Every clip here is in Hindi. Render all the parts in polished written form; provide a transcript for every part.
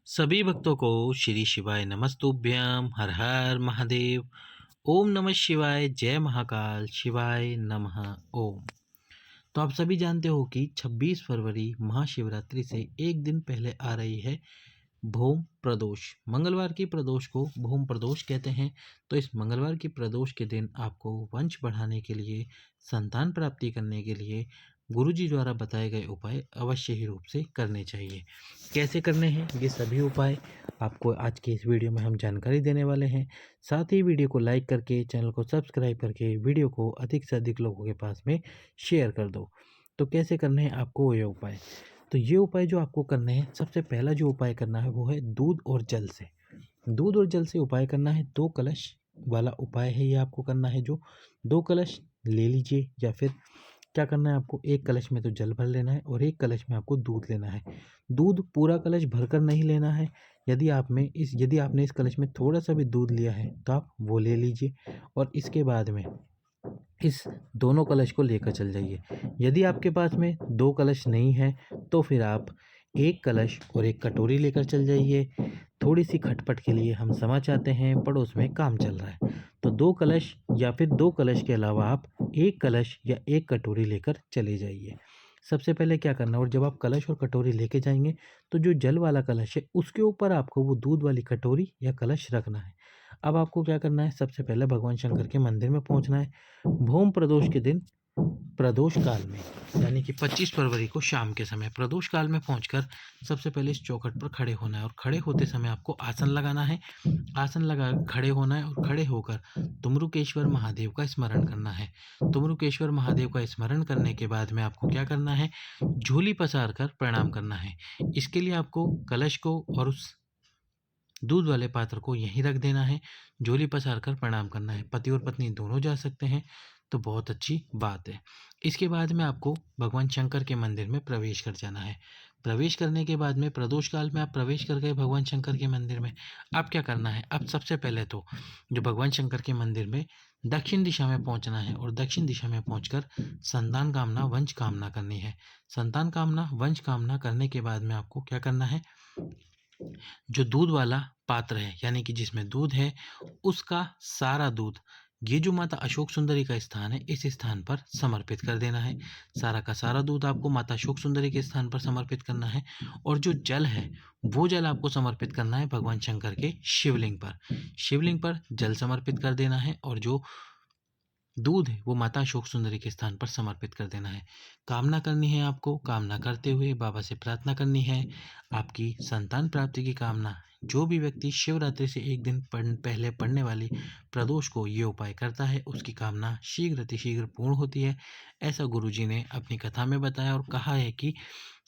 सभी भक्तों को श्री शिवाय नमस्तुभ्यम हर हर महादेव। ओम नमः शिवाय, जय महाकाल, शिवाय नमः। ओम। तो आप सभी जानते हो कि 26 फरवरी महाशिवरात्रि से एक दिन पहले आ रही है भूम प्रदोष। मंगलवार की प्रदोष को भूम प्रदोष कहते हैं। तो इस मंगलवार की प्रदोष के दिन आपको वंश बढ़ाने के लिए, संतान प्राप्ति करने के लिए गुरुजी द्वारा बताए गए उपाय अवश्य ही रूप से करने चाहिए। कैसे करने हैं ये सभी उपाय आपको आज के इस वीडियो में हम जानकारी देने वाले हैं। साथ ही वीडियो को लाइक करके, चैनल को सब्सक्राइब करके वीडियो को अधिक से अधिक लोगों के पास में शेयर कर दो। तो कैसे करने हैं आपको ये उपाय? तो ये उपाय जो आपको करने हैं, सबसे पहला जो उपाय करना है वो है दूध और जल से। दूध और जल से उपाय करना है। 2 कलश वाला उपाय है ये आपको करना है। जो 2 कलश ले लीजिए, या फिर क्या करना है आपको, 1 कलश में तो जल भर लेना है और 1 कलश में आपको दूध लेना है। दूध पूरा कलश भरकर नहीं लेना है। यदि आपने इस कलश में थोड़ा सा भी दूध लिया है तो आप वो ले लीजिए, और इसके बाद में इस दोनों कलश को लेकर चल जाइए। यदि आपके पास में 2 कलश नहीं है तो फिर आप 1 कलश और 1 कटोरी लेकर चल जाइए। थोड़ी सी खटपट के लिए हम समझ आते हैं, पड़ोस में काम चल रहा है। तो 2 कलश या फिर 2 कलश के अलावा आप 1 कलश या 1 कटोरी लेकर चले जाइए। सबसे पहले क्या करना है, और जब आप कलश और कटोरी लेके जाएंगे तो जो जल वाला कलश है उसके ऊपर आपको वो दूध वाली कटोरी या कलश रखना है। अब आपको क्या करना है, सबसे पहले भगवान शंकर के मंदिर में पहुंचना है। भूम प्रदोष के दिन प्रदोष काल में, यानी कि 25 फरवरी को शाम के समय प्रदोष काल में पहुंचकर सबसे पहले इस चौखट पर खड़े होना है, और खड़े होते समय आपको आसन लगाना है। आसन लगा खड़े होना है, और खड़े होकर तुमरुकेश्वर महादेव का स्मरण करना है। तुमरुकेश्वर महादेव का स्मरण करने के बाद में आपको क्या करना है, झोली पसार कर प्रणाम करना है। इसके लिए आपको कलश को और उस दूध वाले पात्र को यहीं रख देना है। झोली पसार कर प्रणाम करना है। पति और पत्नी दोनों जा सकते हैं, तो बहुत अच्छी बात है। इसके बाद में आपको भगवान शंकर के मंदिर में प्रवेश कर जाना है। प्रवेश करने के बाद में प्रदोष काल में आप प्रवेश कर गए भगवान शंकर के मंदिर में। अब क्या करना है, अब सबसे पहले तो जो भगवान शंकर के मंदिर में दक्षिण दिशा में पहुंचना है, और दक्षिण दिशा में पहुंचकर संतान कामना वंश कामना करनी है। संतान कामना वंश कामना करने के बाद में आपको क्या करना है, जो दूध वाला पात्र है, यानी कि जिसमें दूध है, उसका सारा दूध, ये जो माता अशोक सुंदरी का स्थान है, इस स्थान पर समर्पित कर देना है। सारा का सारा दूध आपको माता अशोक सुंदरी के स्थान पर समर्पित करना है, और जो जल है वो जल आपको समर्पित करना है भगवान शंकर के शिवलिंग पर। शिवलिंग पर जल समर्पित कर देना है, और जो दूध है वो माता अशोक सुंदरी के स्थान पर समर्पित कर देना है। कामना करनी है आपको। कामना करते हुए बाबा से प्रार्थना करनी है, आपकी संतान प्राप्ति की कामना। जो भी व्यक्ति शिवरात्रि से एक दिन पहले पड़ने वाली प्रदोष को ये उपाय करता है, उसकी कामना शीघ्र अतिशीघ्र पूर्ण होती है। ऐसा गुरुजी ने अपनी कथा में बताया, और कहा है कि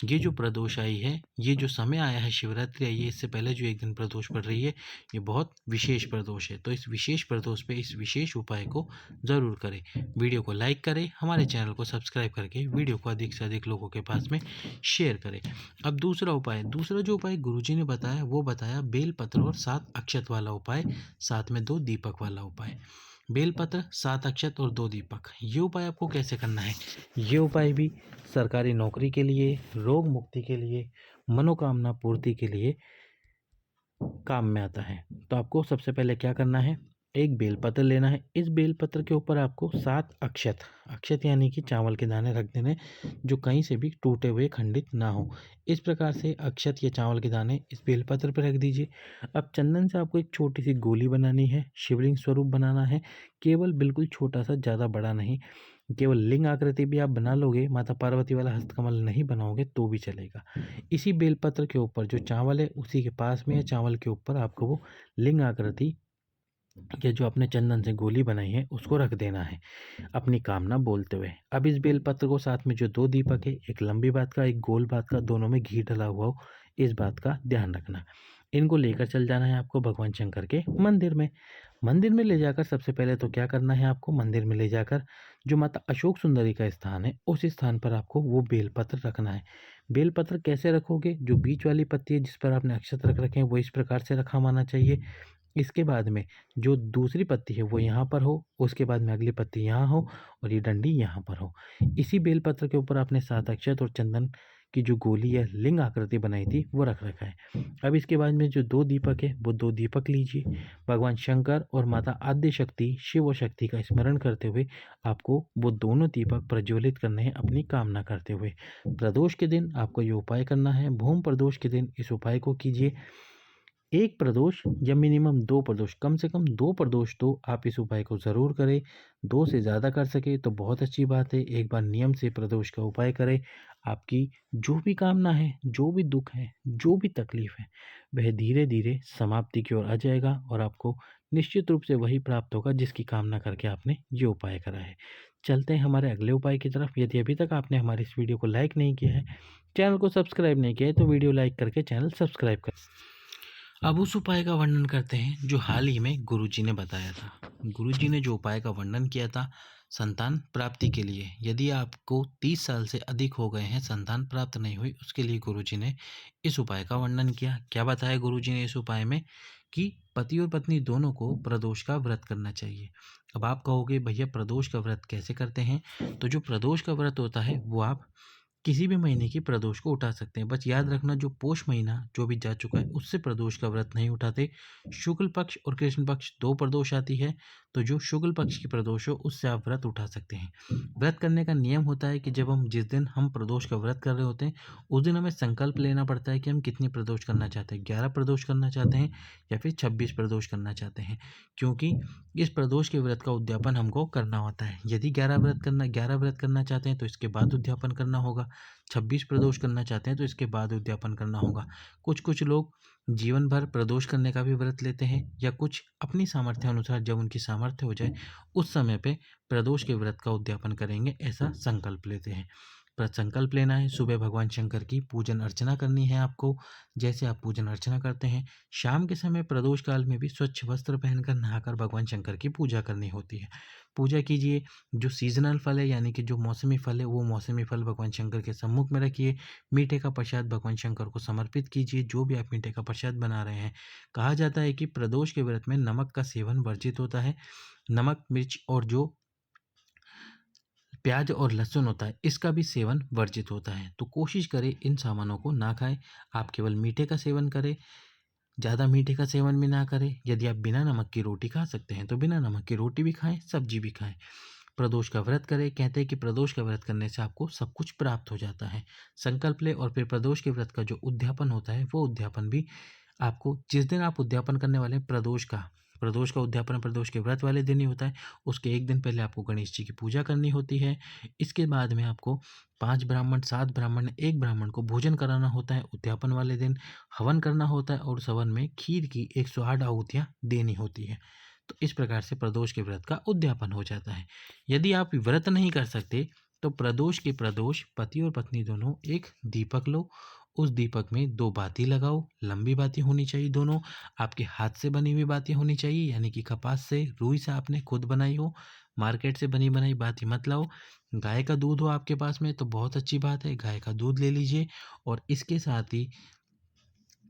ये जो प्रदोष आई है, ये जो समय आया है, शिवरात्रि आई है, इससे पहले जो एक दिन प्रदोष पड़ रही है, ये बहुत विशेष प्रदोष है। तो इस विशेष प्रदोष पे इस विशेष उपाय को ज़रूर करें। वीडियो को लाइक करें, हमारे चैनल को सब्सक्राइब करके वीडियो को अधिक से अधिक लोगों के पास में शेयर करें। अब दूसरा जो उपाय गुरुजी ने बताया, वो बताया बेलपत्र और 7 अक्षत वाला उपाय, साथ में 2 दीपक वाला उपाय। बेलपत्र, 7 अक्षत और 2 दीपक, ये उपाय आपको कैसे करना है? ये उपाय भी सरकारी नौकरी के लिए, रोग मुक्ति के लिए, मनोकामना पूर्ति के लिए काम में आता है। तो आपको सबसे पहले क्या करना है, एक बेलपत्र लेना है। इस बेलपत्र के ऊपर आपको 7 अक्षत, अक्षत यानी कि चावल के दाने रख देने, जो कहीं से भी टूटे हुए खंडित ना हो। इस प्रकार से अक्षत या चावल के दाने इस बेलपत्र पर रख दीजिए। अब चंदन से आपको एक छोटी सी गोली बनानी है, शिवलिंग स्वरूप बनाना है। केवल बिल्कुल छोटा सा, ज़्यादा बड़ा नहीं। केवल लिंग आकृति भी आप बना लोगे, माता पार्वती वाला हस्तकमल नहीं बनाओगे तो भी चलेगा। इसी बेलपत्र के ऊपर जो चावल है, उसी के पास में या चावल के ऊपर आपको वो लिंग आकृति या जो आपने चंदन से गोली बनाई है उसको रख देना है, अपनी कामना बोलते हुए। अब इस बेलपत्र को, साथ में जो 2 दीपक है, एक लंबी बात का एक गोल बात का, दोनों में घी डला हुआ हो, इस बात का ध्यान रखना। इनको लेकर चल जाना है आपको भगवान शंकर के मंदिर में। मंदिर में ले जाकर सबसे पहले तो क्या करना है आपको, मंदिर में ले जाकर जो माता अशोक सुंदरी का स्थान है, उस स्थान पर आपको वो बेलपत्र रखना है। बेलपत्र कैसे रखोगे, जो बीच वाली पत्ती है जिस पर आपने अक्षत रख रखे हैं, वो इस प्रकार से रखा माना चाहिए। इसके बाद में जो दूसरी पत्ती है वो यहाँ पर हो, उसके बाद में अगली पत्ती यहाँ हो, और ये डंडी यहाँ पर हो। इसी बेलपत्र के ऊपर आपने 7 अक्षत और चंदन की जो गोली या लिंग आकृति बनाई थी वो रख रखा है। अब इसके बाद में जो 2 दीपक है वो 2 दीपक लीजिए। भगवान शंकर और माता आद्य शक्ति शिव और शक्ति का स्मरण करते हुए आपको वो दोनों दीपक प्रज्वलित करने हैं अपनी कामना करते हुए। प्रदोष के दिन आपको ये उपाय करना है। भूम प्रदोष के दिन इस उपाय को कीजिए। 1 प्रदोष या मिनिमम 2 प्रदोष, कम से कम 2 प्रदोष तो आप इस उपाय को ज़रूर करें। 2 से ज़्यादा कर सके तो बहुत अच्छी बात है। एक बार नियम से प्रदोष का उपाय करें। आपकी जो भी कामना है, जो भी दुख है, जो भी तकलीफ है, वह धीरे-धीरे समाप्ति की ओर आ जाएगा और आपको निश्चित रूप से वही प्राप्त होगा जिसकी कामना करके आपने ये उपाय करा है। चलते हैं हमारे अगले उपाय की तरफ। यदि अभी तक आपने हमारे इस वीडियो को लाइक नहीं किया है, चैनल को सब्सक्राइब नहीं किया है, तो वीडियो लाइक करके चैनल सब्सक्राइब कर। अब उस उपाय का वर्णन करते हैं जो हाल ही में गुरुजी ने बताया था। गुरुजी ने जो उपाय का वर्णन किया था संतान प्राप्ति के लिए, यदि आपको 30 साल से अधिक हो गए हैं, संतान प्राप्त नहीं हुई, उसके लिए गुरुजी ने इस उपाय का वर्णन किया। क्या बताया गुरुजी ने इस उपाय में? कि पति और पत्नी दोनों को प्रदोष का व्रत करना चाहिए। अब आप कहोगे भैया प्रदोष का व्रत कैसे करते हैं? तो जो प्रदोष का व्रत होता है वो आप किसी भी महीने की प्रदोष को उठा सकते हैं। बस याद रखना जो पोष महीना जो भी जा चुका है उससे प्रदोष का व्रत नहीं उठाते। शुक्ल पक्ष और कृष्ण पक्ष 2 प्रदोष आती है, तो जो शुक्ल पक्ष की प्रदोष हो उससे आप व्रत उठा सकते हैं। व्रत करने का नियम होता है कि जब हम जिस दिन हम प्रदोष का व्रत कर रहे होते हैं उस दिन हमें संकल्प लेना पड़ता है कि हम कितनी प्रदोष करना चाहते हैं। 11 प्रदोष करना चाहते हैं या फिर 26 प्रदोष करना चाहते हैं, क्योंकि इस प्रदोष के व्रत का उद्यापन हमको करना होता है। यदि 11 व्रत करना चाहते हैं तो इसके बाद उद्यापन करना होगा। 26 प्रदोष करना चाहते हैं तो इसके बाद उद्यापन करना होगा। कुछ लोग जीवन भर प्रदोष करने का भी व्रत लेते हैं, या कुछ अपनी सामर्थ्य अनुसार जब उनकी सामर्थ्य हो जाए उस समय पे प्रदोष के व्रत का उद्यापन करेंगे, ऐसा संकल्प लेते हैं। पर संकल्प लेना है, सुबह भगवान शंकर की पूजन अर्चना करनी है आपको। जैसे आप पूजन अर्चना करते हैं, शाम के समय प्रदोष काल में भी स्वच्छ वस्त्र पहनकर नहाकर भगवान शंकर की पूजा करनी होती है। पूजा कीजिए। जो सीजनल फल है यानी कि जो मौसमी फल है वो मौसमी फल भगवान शंकर के सम्मुख में रखिए। मीठे का प्रसाद भगवान शंकर को समर्पित कीजिए, जो भी आप मीठे का प्रसाद बना रहे हैं। कहा जाता है कि प्रदोष के व्रत में नमक का सेवन वर्जित होता है। नमक, मिर्च और जो प्याज और लहसुन होता है इसका भी सेवन वर्जित होता है। तो कोशिश करें इन सामानों को ना खाएं। आप केवल मीठे का सेवन करें, ज़्यादा मीठे का सेवन भी ना करें। यदि आप बिना नमक की रोटी खा सकते हैं तो बिना नमक की रोटी भी खाएं, सब्जी भी खाएं। प्रदोष का व्रत करें। कहते हैं कि प्रदोष का व्रत करने से आपको सब कुछ प्राप्त हो जाता है। संकल्प ले और फिर प्रदोष के व्रत का जो उद्यापन होता है वो उद्यापन भी आपको, जिस दिन आप उद्यापन करने वाले हैं प्रदोष का उद्यापन प्रदोष के व्रत वाले दिन ही होता है। उसके एक दिन पहले आपको गणेश जी की पूजा करनी होती है। इसके बाद में आपको 5 ब्राह्मण, 7 ब्राह्मण, 1 ब्राह्मण को भोजन कराना होता है। उद्यापन वाले दिन हवन करना होता है और उस हवन में खीर की 108 आहुतियाँ देनी होती है। तो इस प्रकार से प्रदोष के व्रत का उद्यापन हो जाता है। यदि आप व्रत नहीं कर सकते तो प्रदोष के प्रदोष पति और पत्नी दोनों एक दीपक लो। उस दीपक में 2 बाती लगाओ। लंबी बाती होनी चाहिए दोनों। आपके हाथ से बनी हुई बाती होनी चाहिए, यानी कि कपास से, रुई से आपने खुद बनाई हो। मार्केट से बनी बनाई बाती मत लाओ। गाय का दूध हो आपके पास में तो बहुत अच्छी बात है, गाय का दूध ले लीजिए। और इसके साथ ही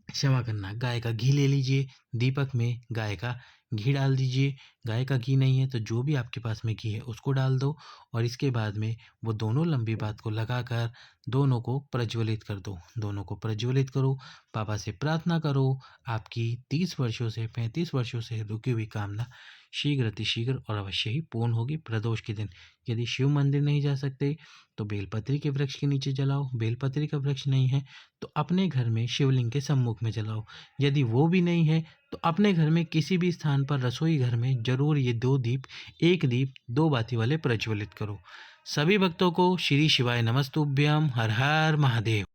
क्षमा करना, गाय का घी ले लीजिए। दीपक में गाय का घी डाल दीजिए। गाय का घी नहीं है तो जो भी आपके पास में घी है उसको डाल दो। और इसके बाद में वो दोनों लंबी बात को लगाकर दोनों को प्रज्वलित कर दो। दोनों को प्रज्वलित करो। बाबा से प्रार्थना करो आपकी 30 वर्षों से 35 वर्षों से रुकी हुई कामना शीघ्र अतिशीघ्र और अवश्य ही पूर्ण होगी प्रदोष के दिन। यदि शिव मंदिर नहीं जा सकते तो बेलपत्री के वृक्ष के नीचे जलाओ। बेलपत्री का वृक्ष नहीं है तो अपने घर में शिवलिंग के सम्मुख में जलाओ। यदि वो भी नहीं है तो अपने घर में किसी भी स्थान पर रसोई घर में जरूर ये 2 दीप, 1 दीप 2 बाती वाले प्रज्वलित करो। सभी भक्तों को श्री शिवाय नमस्तुभ्यम। हर हर महादेव।